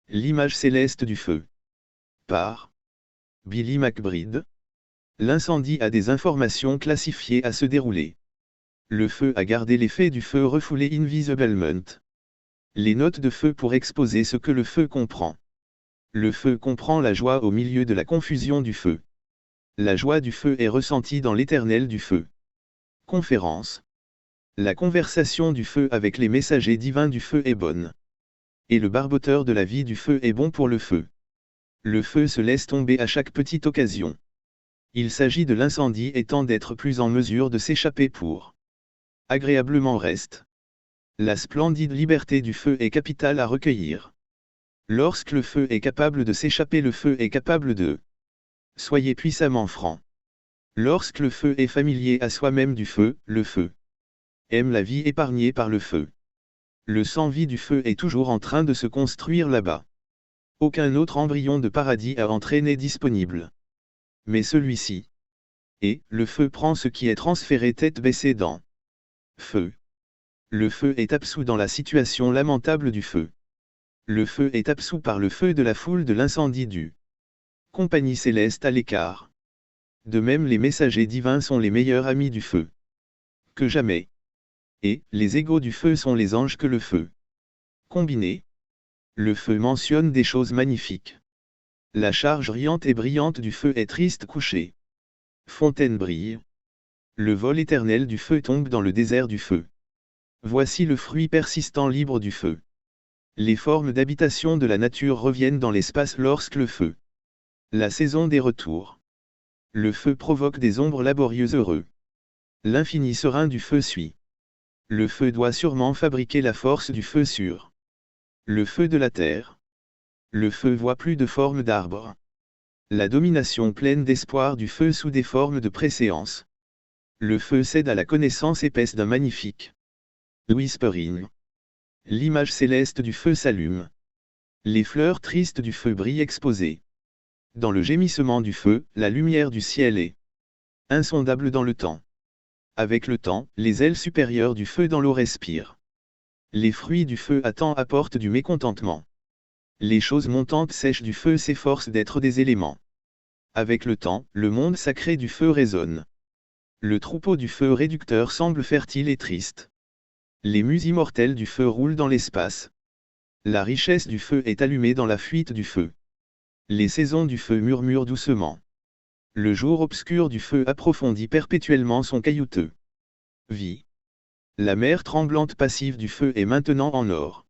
L'image céleste du feu. Par Billy McBride. L'incendie a des informations classifiées à se dérouler. Le feu a gardé l'effet du feu refoulé invisiblement. Les notes de feu pour exposer ce que le feu comprend. Le feu comprend la joie au milieu de la confusion du feu. La joie du feu est ressentie dans l'éternel du feu. Conférence. La conversation du feu avec les messagers divins du feu est bonne. Et le barboteur de la vie du feu est bon pour le feu. Le feu se laisse tomber à chaque petite occasion. Il s'agit de l'incendie étant d'être plus en mesure de s'échapper pour agréablement reste. La splendide liberté du feu est capitale à recueillir. Lorsque le feu est capable de s'échapper, le feu est capable de soyez puissamment franc. Lorsque le feu est familier à soi-même du feu, le feu aime la vie épargnée par le feu. Le sang-vie du feu est toujours en train de se construire là-bas. Aucun autre embryon de paradis à entraîner disponible. Mais celui-ci. Et, le feu prend ce qui est transféré tête baissée dans feu. Le feu est absous dans la situation lamentable du feu. Le feu est absous par le feu de la foule de l'incendie du compagnie céleste à l'écart. De même les messagers divins sont les meilleurs amis du feu. Que jamais. Et, les égaux du feu sont les anges que le feu. Combiné. Le feu mentionne des choses magnifiques. La charge riante et brillante du feu est triste couchée. Fontaine brille. Le vol éternel du feu tombe dans le désert du feu. Voici le fruit persistant libre du feu. Les formes d'habitation de la nature reviennent dans l'espace lorsque le feu. La saison des retours. Le feu provoque des ombres laborieuses heureux. L'infini serein du feu suit. Le feu doit sûrement fabriquer la force du feu sur le feu de la terre. Le feu voit plus de formes d'arbres. La domination pleine d'espoir du feu sous des formes de préséance. Le feu cède à la connaissance épaisse d'un magnifique whispering. L'image céleste du feu s'allume. Les fleurs tristes du feu brillent exposées. Dans le gémissement du feu, la lumière du ciel est insondable dans le temps. Avec le temps, les ailes supérieures du feu dans l'eau respirent. Les fruits du feu à temps apportent du mécontentement. Les choses montantes sèches du feu s'efforcent d'être des éléments. Avec le temps, le monde sacré du feu résonne. Le troupeau du feu réducteur semble fertile et triste. Les muses immortelles du feu roulent dans l'espace. La richesse du feu est allumée dans la fuite du feu. Les saisons du feu murmurent doucement. Le jour obscur du feu approfondit perpétuellement son caillouteux. Vie. La mer tremblante passive du feu est maintenant en or.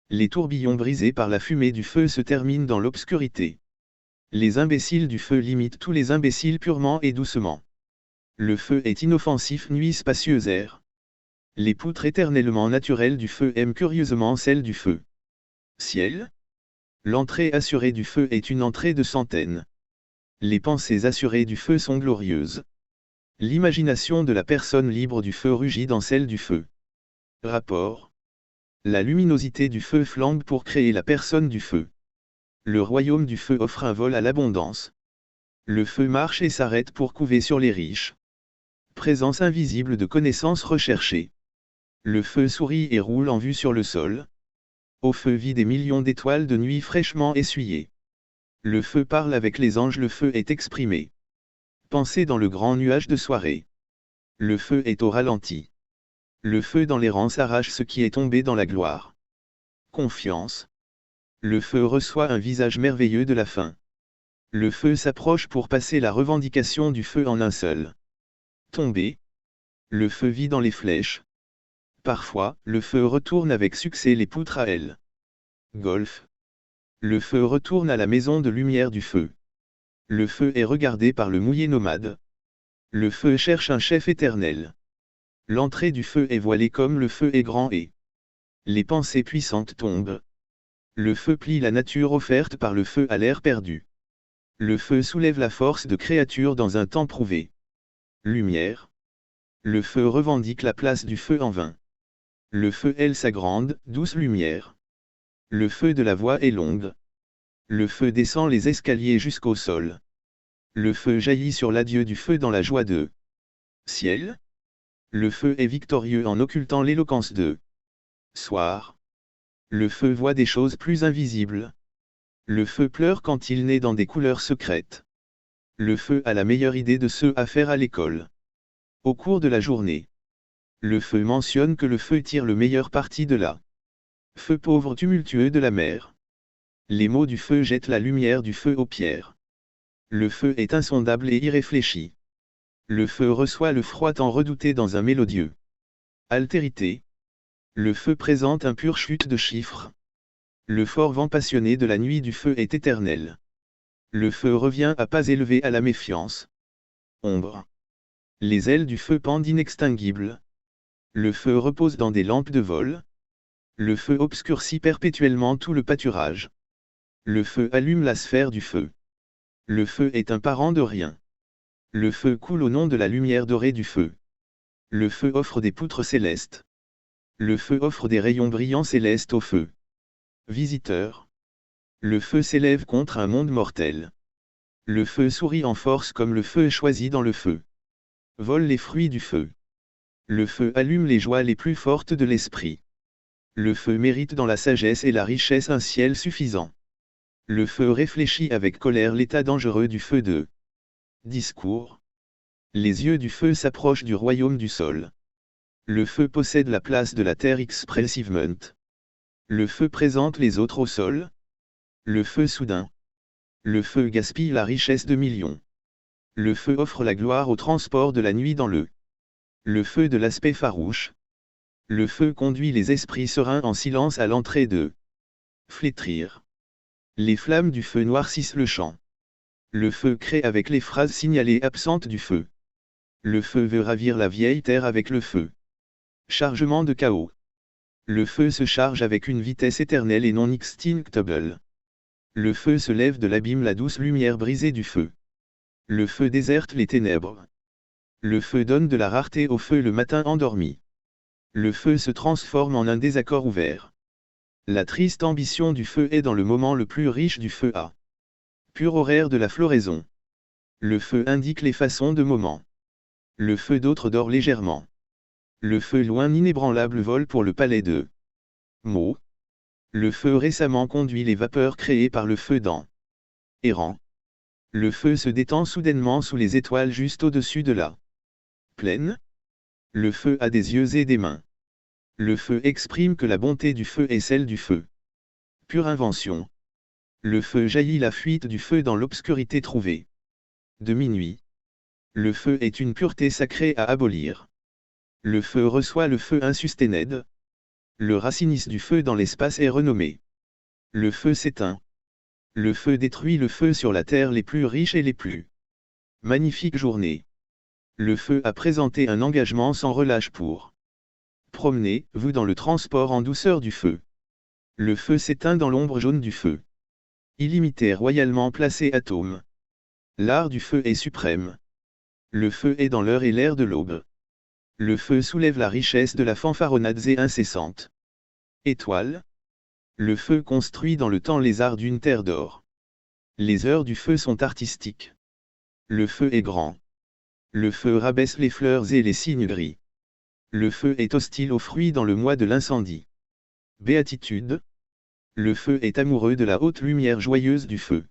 Les tourbillons brisés par la fumée du feu se terminent dans l'obscurité. Les imbéciles du feu limitent tous les imbéciles purement et doucement. Le feu est inoffensif, nuit spacieuse air. Les poutres éternellement naturelles du feu aiment curieusement celles du feu. Ciel. L'entrée assurée du feu est une entrée de centaines. Les pensées assurées du feu sont glorieuses. L'imagination de la personne libre du feu rugit dans celle du feu. Rapport. La luminosité du feu flambe pour créer la personne du feu. Le royaume du feu offre un vol à l'abondance. Le feu marche et s'arrête pour couver sur les riches. Présence invisible de connaissances recherchées. Le feu sourit et roule en vue sur le sol. Au feu vit des millions d'étoiles de nuit fraîchement essuyées. Le feu parle avec les anges, le feu est exprimé. Pensez dans le grand nuage de soirée. Le feu est au ralenti. Le feu dans les rangs s'arrache ce qui est tombé dans la gloire. Confiance. Le feu reçoit un visage merveilleux de la fin. Le feu s'approche pour passer la revendication du feu en un seul. Tomber. Le feu vit dans les flèches. Parfois, le feu retourne avec succès les poutres à elle. Golf. Le feu retourne à la maison de lumière du feu. Le feu est regardé par le mouillé nomade. Le feu cherche un chef éternel. L'entrée du feu est voilée comme le feu est grand et les pensées puissantes tombent. Le feu plie la nature offerte par le feu à l'air perdu. Le feu soulève la force de créature dans un temps prouvé. Lumière. Le feu revendique la place du feu en vain. Le feu aile sa grande, douce lumière. Le feu de la voix est longue. Le feu descend les escaliers jusqu'au sol. Le feu jaillit sur l'adieu du feu dans la joie de ciel. Le feu est victorieux en occultant l'éloquence de soir. Le feu voit des choses plus invisibles. Le feu pleure quand il naît dans des couleurs secrètes. Le feu a la meilleure idée de ce à faire à l'école. Au cours de la journée. Le feu mentionne que le feu tire le meilleur parti de la feu pauvre tumultueux de la mer. Les mots du feu jettent la lumière du feu aux pierres. Le feu est insondable et irréfléchi. Le feu reçoit le froid tant redouté dans un mélodieux altérité. Le feu présente un pur chute de chiffres. Le fort vent passionné de la nuit du feu est éternel. Le feu revient à pas élevés à la méfiance. Ombre. Les ailes du feu pendent inextinguibles. Le feu repose dans des lampes de vol. Le feu obscurcit perpétuellement tout le pâturage. Le feu allume la sphère du feu. Le feu est un parent de rien. Le feu coule au nom de la lumière dorée du feu. Le feu offre des poutres célestes. Le feu offre des rayons brillants célestes au feu. Visiteur. Le feu s'élève contre un monde mortel. Le feu sourit en force comme le feu choisi dans le feu. Vole les fruits du feu. Le feu allume les joies les plus fortes de l'esprit. Le feu mérite dans la sagesse et la richesse un ciel suffisant. Le feu réfléchit avec colère l'état dangereux du feu de discours. Les yeux du feu s'approchent du royaume du sol. Le feu possède la place de la terre expressivement. Le feu présente les autres au sol. Le feu soudain. Le feu gaspille la richesse de millions. Le feu offre la gloire au transport de la nuit dans le feu de l'aspect farouche. Le feu conduit les esprits sereins en silence à l'entrée de flétrir. Les flammes du feu noircissent le champ. Le feu crée avec les phrases signalées absentes du feu. Le feu veut ravir la vieille terre avec le feu. Chargement de chaos. Le feu se charge avec une vitesse éternelle et non extinctible. Le feu se lève de l'abîme la douce lumière brisée du feu. Le feu déserte les ténèbres. Le feu donne de la rareté au feu le matin endormi. Le feu se transforme en un désaccord ouvert. La triste ambition du feu est dans le moment le plus riche du feu à pur horaire de la floraison. Le feu indique les façons de moment. Le feu d'autre dort légèrement. Le feu loin inébranlable vole pour le palais de mots. Le feu récemment conduit les vapeurs créées par le feu dans errant. Le feu se détend soudainement sous les étoiles juste au-dessus de la plaine. Le feu a des yeux et des mains. Le feu exprime que la bonté du feu est celle du feu. Pure invention. Le feu jaillit la fuite du feu dans l'obscurité trouvée. De minuit. Le feu est une pureté sacrée à abolir. Le feu reçoit le feu insusténed. Le racinice du feu dans l'espace est renommé. Le feu s'éteint. Le feu détruit le feu sur la terre les plus riches et les plus magnifiques journées. Le feu a présenté un engagement sans relâche pour promenez-vous dans le transport en douceur du feu. Le feu s'éteint dans l'ombre jaune du feu. Illimité royalement placé atome. L'art du feu est suprême. Le feu est dans l'heure et l'air de l'aube. Le feu soulève la richesse de la fanfaronnade incessante. Étoile. Le feu construit dans le temps les arts d'une terre d'or. Les heures du feu sont artistiques. Le feu est grand. Le feu rabaisse les fleurs et les cygnes gris. Le feu est hostile aux fruits dans le mois de l'incendie. Béatitude. Le feu est amoureux de la haute lumière joyeuse du feu.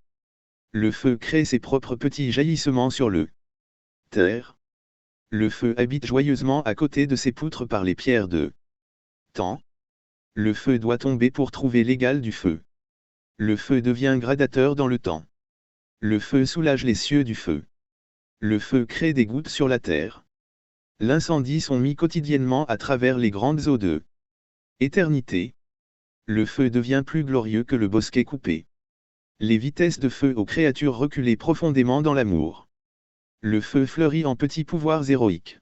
Le feu crée ses propres petits jaillissements sur le terre. Le feu habite joyeusement à côté de ses poutres par les pierres de temps. Le feu doit tomber pour trouver l'égal du feu. Le feu devient gradateur dans le temps. Le feu soulage les cieux du feu. Le feu crée des gouttes sur la terre. L'incendie sont mis quotidiennement à travers les grandes eaux de éternité. Le feu devient plus glorieux que le bosquet coupé. Les vitesses de feu aux créatures reculées profondément dans l'amour. Le feu fleurit en petits pouvoirs héroïques.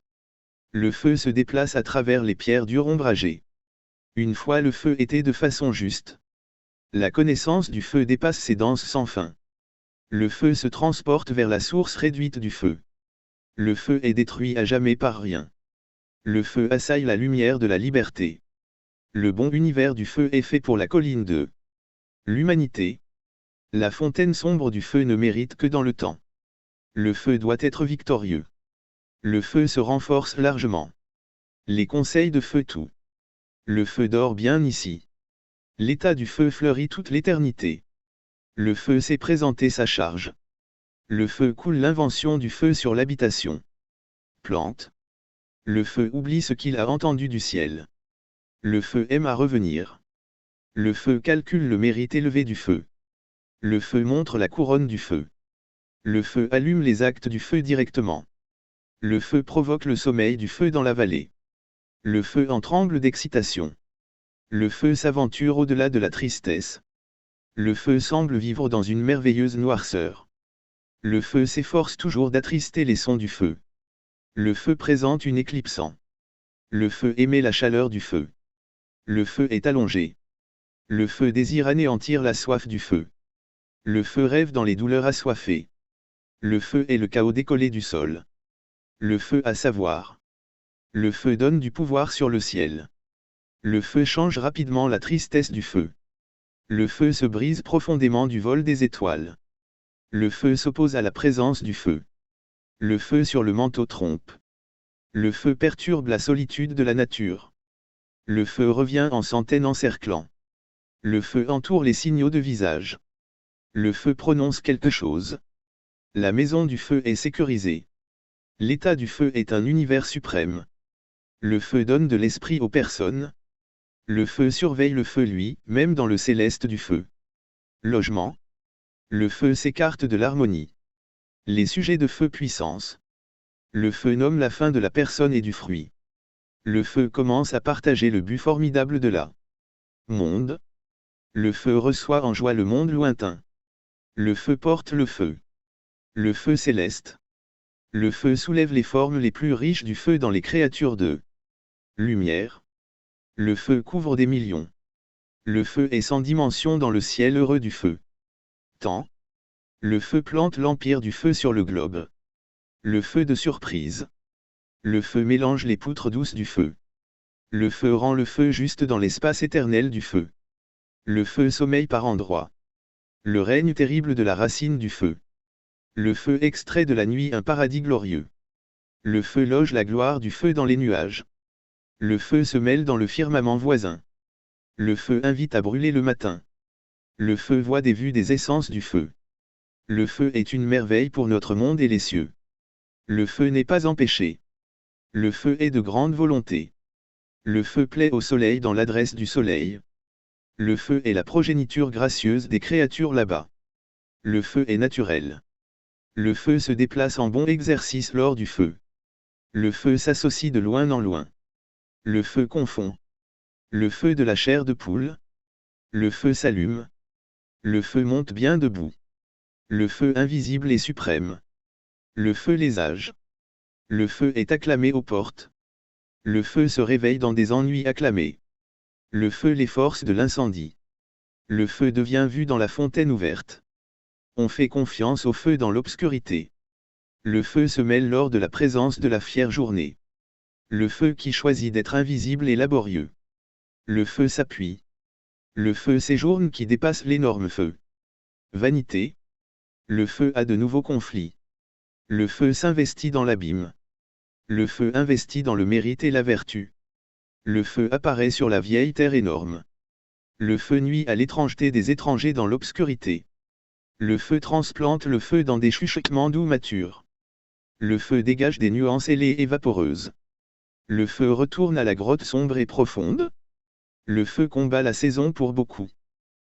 Le feu se déplace à travers les pierres dures ombragées. Une fois le feu était de façon juste. La connaissance du feu dépasse ses danses sans fin. Le feu se transporte vers la source réduite du feu. Le feu est détruit à jamais par rien. Le feu assaille la lumière de la liberté. Le bon univers du feu est fait pour la colline de l'humanité. La fontaine sombre du feu ne mérite que dans le temps. Le feu doit être victorieux. Le feu se renforce largement. Les conseils de feu tout. Le feu dort bien ici. L'état du feu fleurit toute l'éternité. Le feu sait présenter sa charge. Le feu coule l'invention du feu sur l'habitation. Plante. Le feu oublie ce qu'il a entendu du ciel. Le feu aime à revenir. Le feu calcule le mérite élevé du feu. Le feu montre la couronne du feu. Le feu allume les actes du feu directement. Le feu provoque le sommeil du feu dans la vallée. Le feu en tremble d'excitation. Le feu s'aventure au-delà de la tristesse. Le feu semble vivre dans une merveilleuse noirceur. Le feu s'efforce toujours d'attrister les sons du feu. Le feu présente une éclipsant. Le feu émet la chaleur du feu. Le feu est allongé. Le feu désire anéantir la soif du feu. Le feu rêve dans les douleurs assoiffées. Le feu est le chaos décollé du sol. Le feu a savoir. Le feu donne du pouvoir sur le ciel. Le feu change rapidement la tristesse du feu. Le feu se brise profondément du vol des étoiles. Le feu s'oppose à la présence du feu. Le feu sur le manteau trompe. Le feu perturbe la solitude de la nature. Le feu revient en centaines encerclant. Le feu entoure les signaux de visage. Le feu prononce quelque chose. La maison du feu est sécurisée. L'état du feu est un univers suprême. Le feu donne de l'esprit aux personnes. Le feu surveille le feu lui-même dans le céleste du feu. Logement. Le feu s'écarte de l'harmonie. Les sujets de feu puissance. Le feu nomme la fin de la personne et du fruit. Le feu commence à partager le but formidable de la monde. Le feu reçoit en joie le monde lointain. Le feu porte le feu. Le feu céleste. Le feu soulève les formes les plus riches du feu dans les créatures de lumière. Le feu couvre des millions. Le feu est sans dimension dans le ciel heureux du feu. Temps. Le feu plante l'empire du feu sur le globe. Le feu de surprise. Le feu mélange les poutres douces du feu. Le feu rend le feu juste dans l'espace éternel du feu. Le feu sommeille par endroits. Le règne terrible de la racine du feu. Le feu extrait de la nuit un paradis glorieux. Le feu loge la gloire du feu dans les nuages. Le feu se mêle dans le firmament voisin. Le feu invite à brûler le matin. Le feu voit des vues des essences du feu. Le feu est une merveille pour notre monde et les cieux. Le feu n'est pas empêché. Le feu est de grande volonté. Le feu plaît au soleil dans l'adresse du soleil. Le feu est la progéniture gracieuse des créatures là-bas. Le feu est naturel. Le feu se déplace en bon exercice lors du feu. Le feu s'associe de loin en loin. Le feu confond. Le feu de la chair de poule. Le feu s'allume. Le feu monte bien debout. Le feu invisible et suprême. Le feu les âges. Le feu est acclamé aux portes. Le feu se réveille dans des ennuis acclamés. Le feu les forces de l'incendie. Le feu devient vu dans la fontaine ouverte. On fait confiance au feu dans l'obscurité. Le feu se mêle lors de la présence de la fière journée. Le feu qui choisit d'être invisible et laborieux. Le feu s'appuie. Le feu séjourne qui dépasse l'énorme feu. Vanité. Le feu a de nouveaux conflits. Le feu s'investit dans l'abîme. Le feu investit dans le mérite et la vertu. Le feu apparaît sur la vieille terre énorme. Le feu nuit à l'étrangeté des étrangers dans l'obscurité. Le feu transplante le feu dans des chuchotements doux matures. Le feu dégage des nuances ailées et vaporeuses. Le feu retourne à la grotte sombre et profonde. Le feu combat la saison pour beaucoup.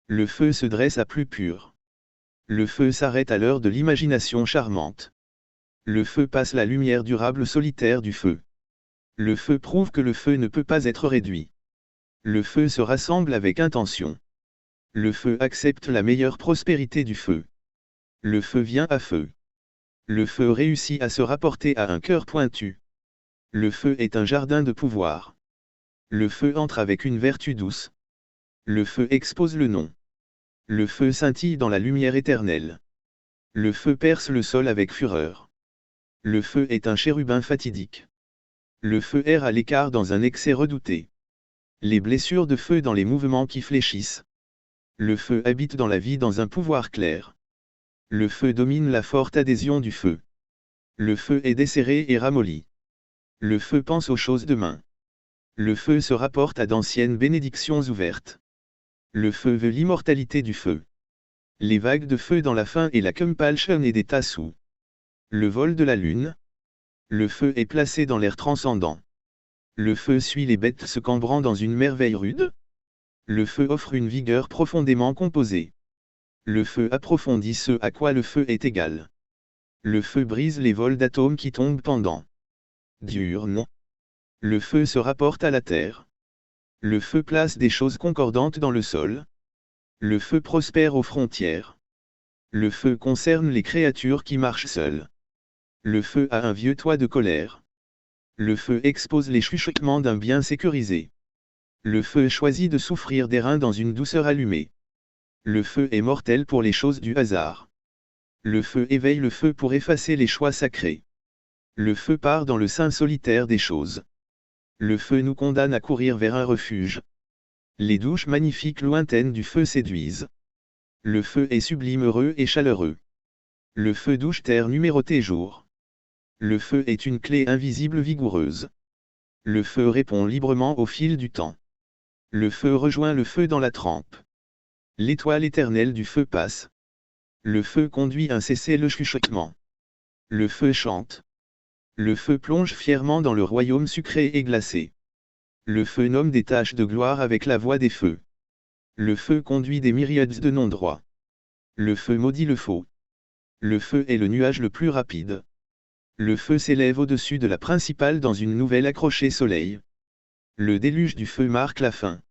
Le feu se dresse à plus pur. Le feu s'arrête à l'heure de l'imagination charmante. Le feu passe la lumière durable solitaire du feu. Le feu prouve que le feu ne peut pas être réduit. Le feu se rassemble avec intention. Le feu accepte la meilleure prospérité du feu. Le feu vient à feu. Le feu réussit à se rapporter à un cœur pointu. Le feu est un jardin de pouvoir. Le feu entre avec une vertu douce. Le feu expose le nom. Le feu scintille dans la lumière éternelle. Le feu perce le sol avec fureur. Le feu est un chérubin fatidique. Le feu erre à l'écart dans un excès redouté. Les blessures de feu dans les mouvements qui fléchissent. Le feu habite dans la vie dans un pouvoir clair. Le feu domine la forte adhésion du feu. Le feu est desserré et ramolli. Le feu pense aux choses demain. Le feu se rapporte à d'anciennes bénédictions ouvertes. Le feu veut l'immortalité du feu. Les vagues de feu dans la faim et la compulsion et des tassous. Le vol de la lune. Le feu est placé dans l'air transcendant. Le feu suit les bêtes se cambrant dans une merveille rude. Le feu offre une vigueur profondément composée. Le feu approfondit ce à quoi le feu est égal. Le feu brise les vols d'atomes qui tombent pendant. Diurne. Le feu se rapporte à la terre. Le feu place des choses concordantes dans le sol. Le feu prospère aux frontières. Le feu concerne les créatures qui marchent seules. Le feu a un vieux toit de colère. Le feu expose les chuchotements d'un bien sécurisé. Le feu choisit de souffrir des reins dans une douceur allumée. Le feu est mortel pour les choses du hasard. Le feu éveille le feu pour effacer les choix sacrés. Le feu part dans le sein solitaire des choses. Le feu nous condamne à courir vers un refuge. Les douches magnifiques lointaines du feu séduisent. Le feu est sublime, heureux et chaleureux. Le feu douche terre numérotée jour. Le feu est une clé invisible vigoureuse. Le feu répond librement au fil du temps. Le feu rejoint le feu dans la trempe. L'étoile éternelle du feu passe. Le feu conduit un cesser le chuchotement. Le feu chante. Le feu plonge fièrement dans le royaume sucré et glacé. Le feu nomme des tâches de gloire avec la voix des feux. Le feu conduit des myriades de non-droits. Le feu maudit le faux. Le feu est le nuage le plus rapide. Le feu s'élève au-dessus de la principale dans une nouvelle accrochée soleil. Le déluge du feu marque la fin.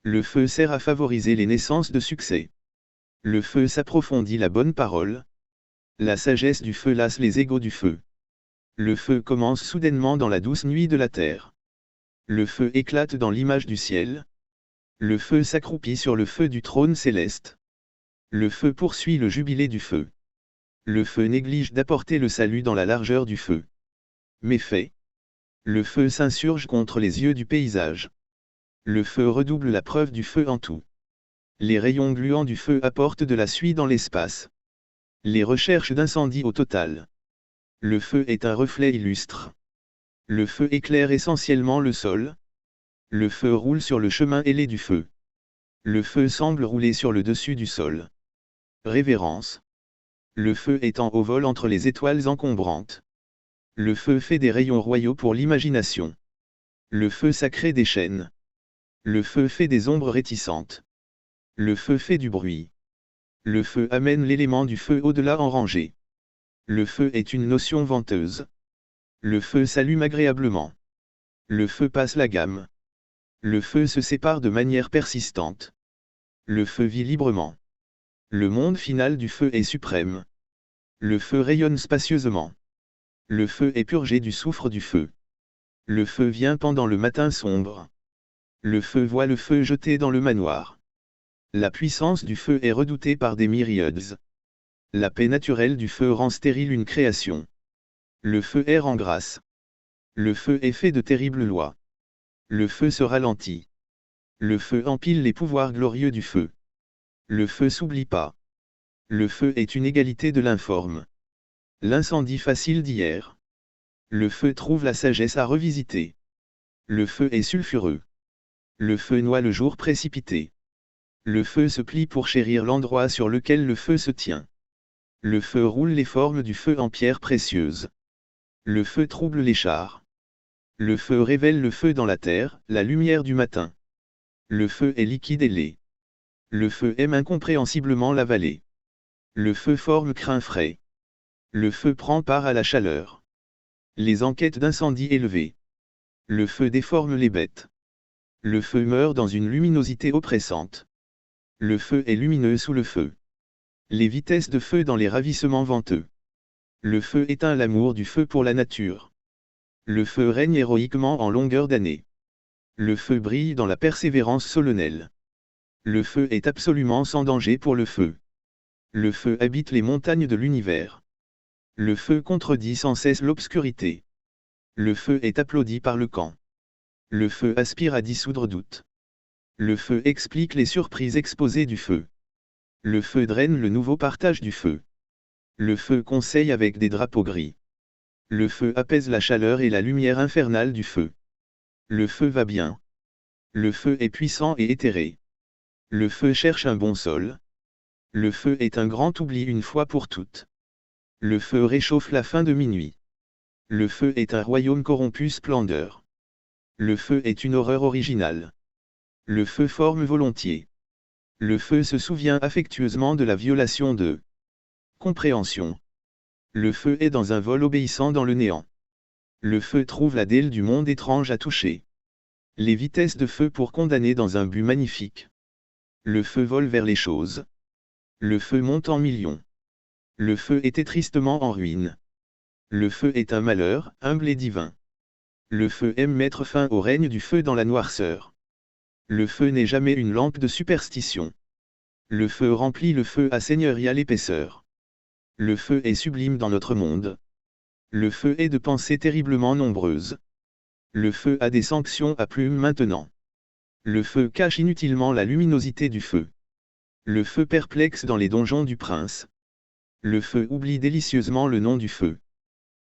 Le feu sert à favoriser les naissances de succès. Le feu s'approfondit la bonne parole. La sagesse du feu lasse les égaux du feu. Le feu commence soudainement dans la douce nuit de la terre. Le feu éclate dans l'image du ciel. Le feu s'accroupit sur le feu du trône céleste. Le feu poursuit le jubilé du feu. Le feu néglige d'apporter le salut dans la largeur du feu. Méfait. Le feu s'insurge contre les yeux du paysage. Le feu redouble la preuve du feu en tout. Les rayons gluants du feu apportent de la suie dans l'espace. Les recherches d'incendie au total. Le feu est un reflet illustre. Le feu éclaire essentiellement le sol. Le feu roule sur le chemin ailé du feu. Le feu semble rouler sur le dessus du sol. Révérence. Le feu est en haut vol entre les étoiles encombrantes. Le feu fait des rayons royaux pour l'imagination. Le feu sacré déchaîne. Le feu fait des ombres réticentes. Le feu fait du bruit. Le feu amène l'élément du feu au-delà en rangée. Le feu est une notion venteuse. Le feu s'allume agréablement. Le feu passe la gamme. Le feu se sépare de manière persistante. Le feu vit librement. Le monde final du feu est suprême. Le feu rayonne spacieusement. Le feu est purgé du soufre du feu. Le feu vient pendant le matin sombre. Le feu voit le feu jeté dans le manoir. La puissance du feu est redoutée par des myriades. La paix naturelle du feu rend stérile une création. Le feu erre en grâce. Le feu est fait de terribles lois. Le feu se ralentit. Le feu empile les pouvoirs glorieux du feu. Le feu s'oublie pas. Le feu est une égalité de l'informe. L'incendie facile d'hier. Le feu trouve la sagesse à revisiter. Le feu est sulfureux. Le feu noie le jour précipité. Le feu se plie pour chérir l'endroit sur lequel le feu se tient. Le feu roule les formes du feu en pierres précieuses. Le feu trouble les chars. Le feu révèle le feu dans la terre, la lumière du matin. Le feu est liquide et laid. Le feu aime incompréhensiblement la vallée. Le feu forme crin frais. Le feu prend part à la chaleur. Les enquêtes d'incendie élevées. Le feu déforme les bêtes. Le feu meurt dans une luminosité oppressante. Le feu est lumineux sous le feu. Les vitesses de feu dans les ravissements venteux. Le feu éteint l'amour du feu pour la nature. Le feu règne héroïquement en longueur d'année. Le feu brille dans la persévérance solennelle. Le feu est absolument sans danger pour le feu. Le feu habite les montagnes de l'univers. Le feu contredit sans cesse l'obscurité. Le feu est applaudi par le camp. Le feu aspire à dissoudre doute. Le feu explique les surprises exposées du feu. Le feu draine le nouveau partage du feu. Le feu conseille avec des drapeaux gris. Le feu apaise la chaleur et la lumière infernale du feu. Le feu va bien. Le feu est puissant et éthéré. Le feu cherche un bon sol. Le feu est un grand oubli une fois pour toutes. Le feu réchauffe la fin de minuit. Le feu est un royaume corrompu splendeur. Le feu est une horreur originale. Le feu forme volontiers. Le feu se souvient affectueusement de la violation de compréhension. Le feu est dans un vol obéissant dans le néant. Le feu trouve la delle du monde étrange à toucher. Les vitesses de feu pour condamner dans un but magnifique. Le feu vole vers les choses. Le feu monte en millions. Le feu était tristement en ruine. Le feu est un malheur, humble et divin. Le feu aime mettre fin au règne du feu dans la noirceur. Le feu n'est jamais une lampe de superstition. Le feu remplit le feu à seigneuriale épaisseur. Le feu est sublime dans notre monde. Le feu est de pensées terriblement nombreuses. Le feu a des sanctions à plume maintenant. Le feu cache inutilement la luminosité du feu. Le feu perplexe dans les donjons du prince. Le feu oublie délicieusement le nom du feu.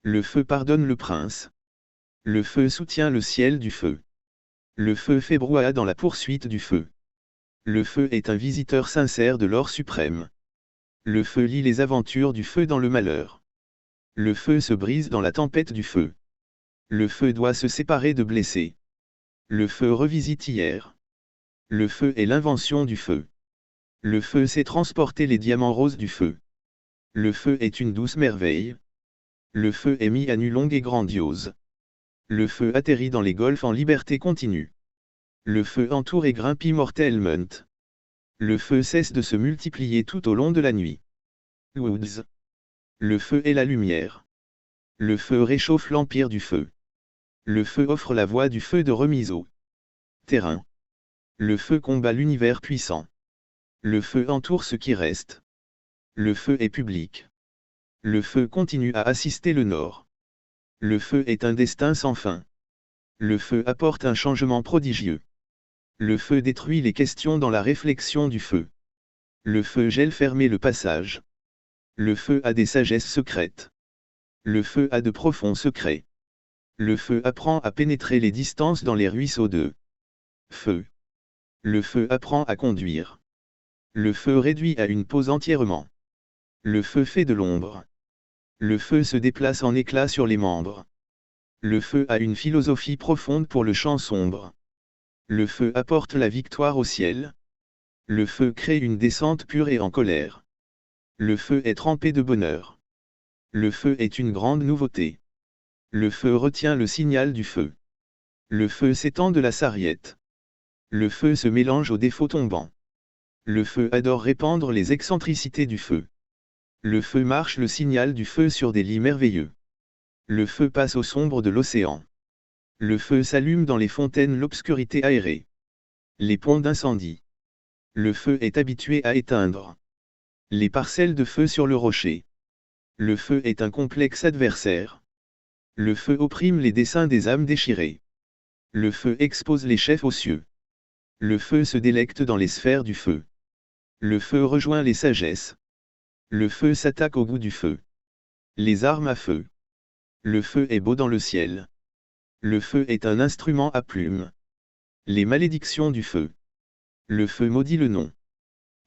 Le feu pardonne le prince. Le feu soutient le ciel du feu. Le feu fait brouhaha dans la poursuite du feu. Le feu est un visiteur sincère de l'or suprême. Le feu lit les aventures du feu dans le malheur. Le feu se brise dans la tempête du feu. Le feu doit se séparer de blessés. Le feu revisite hier. Le feu est l'invention du feu. Le feu sait transporter les diamants roses du feu. Le feu est une douce merveille. Le feu est mis à nu longue et grandiose. Le feu atterrit dans les golfs en liberté continue. Le feu entoure et grimpe immortellement. Le feu cesse de se multiplier tout au long de la nuit. Woods. Le feu est la lumière. Le feu réchauffe l'empire du feu. Le feu offre la voie du feu de remise au terrain. Le feu combat l'univers puissant. Le feu entoure ce qui reste. Le feu est public. Le feu continue à assister le nord. Le feu est un destin sans fin. Le feu apporte un changement prodigieux. Le feu détruit les questions dans la réflexion du feu. Le feu gèle fermer le passage. Le feu a des sagesses secrètes. Le feu a de profonds secrets. Le feu apprend à pénétrer les distances dans les ruisseaux de feu. Le feu apprend à conduire. Le feu réduit à une pause entièrement. Le feu fait de l'ombre. Le feu se déplace en éclats sur les membres. Le feu a une philosophie profonde pour le champ sombre. Le feu apporte la victoire au ciel. Le feu crée une descente pure et en colère. Le feu est trempé de bonheur. Le feu est une grande nouveauté. Le feu retient le signal du feu. Le feu s'étend de la sarriette. Le feu se mélange aux défauts tombants. Le feu adore répandre les excentricités du feu. Le feu marche le signal du feu sur des lits merveilleux. Le feu passe au sombre de l'océan. Le feu s'allume dans les fontaines l'obscurité aérée. Les ponts d'incendie. Le feu est habitué à éteindre les parcelles de feu sur le rocher. Le feu est un complexe adversaire. Le feu opprime les desseins des âmes déchirées. Le feu expose les chefs aux cieux. Le feu se délecte dans les sphères du feu. Le feu rejoint les sagesses. Le feu s'attaque au goût du feu. Les armes à feu. Le feu est beau dans le ciel. Le feu est un instrument à plumes. Les malédictions du feu. Le feu maudit le nom.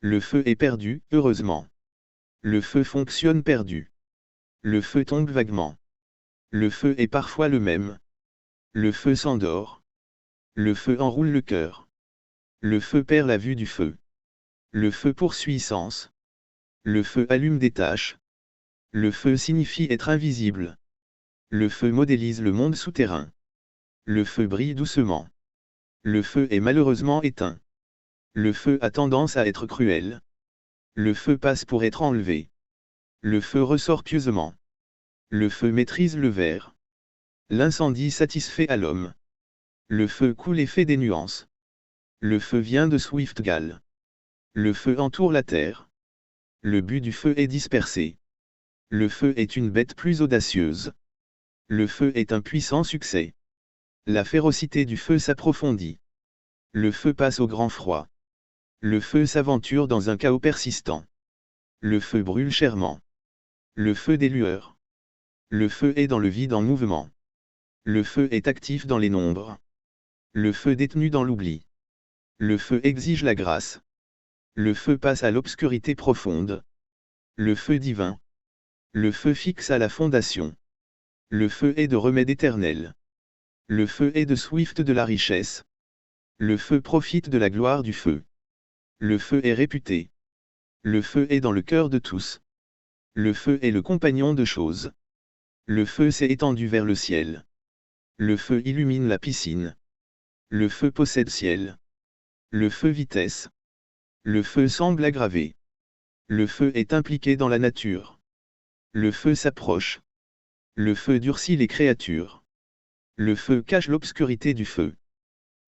Le feu est perdu, heureusement. Le feu fonctionne perdu. Le feu tombe vaguement. Le feu est parfois le même. Le feu s'endort. Le feu enroule le cœur. Le feu perd la vue du feu. Le feu poursuit sens. Le feu allume des taches. Le feu signifie être invisible. Le feu modélise le monde souterrain. Le feu brille doucement. Le feu est malheureusement éteint. Le feu a tendance à être cruel. Le feu passe pour être enlevé. Le feu ressort pieusement. Le feu maîtrise le verre. L'incendie satisfait à l'homme. Le feu coule et fait des nuances. Le feu vient de Swiftgall. Le feu entoure la terre. Le but du feu est dispersé. Le feu est une bête plus audacieuse. Le feu est un puissant succès. La férocité du feu s'approfondit. Le feu passe au grand froid. Le feu s'aventure dans un chaos persistant. Le feu brûle chèrement. Le feu des lueurs. Le feu est dans le vide en mouvement. Le feu est actif dans les nombres. Le feu détenu dans l'oubli. Le feu exige la grâce. Le feu passe à l'obscurité profonde. Le feu divin. Le feu fixe à la fondation. Le feu est de remède éternel. Le feu est de swift de la richesse. Le feu profite de la gloire du feu. Le feu est réputé. Le feu est dans le cœur de tous. Le feu est le compagnon de choses. Le feu s'est étendu vers le ciel. Le feu illumine la piscine. Le feu possède ciel. Le feu vitesse. Le feu semble aggravé. Le feu est impliqué dans la nature. Le feu s'approche. Le feu durcit les créatures. Le feu cache l'obscurité du feu.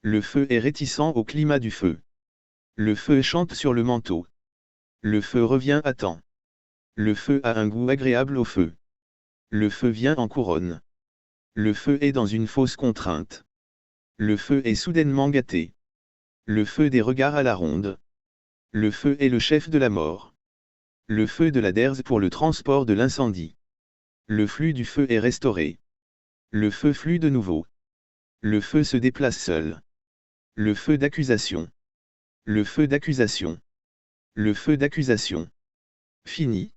Le feu est réticent au climat du feu. Le feu chante sur le manteau. Le feu revient à temps. Le feu a un goût agréable au feu. Le feu vient en couronne. Le feu est dans une fausse contrainte. Le feu est soudainement gâté. Le feu des regards à la ronde. Le feu est le chef de la mort. Le feu de la derze pour le transport de l'incendie. Le flux du feu est restauré. Le feu flue de nouveau. Le feu se déplace seul. Le feu d'accusation. Le feu d'accusation. Le feu d'accusation. Fini.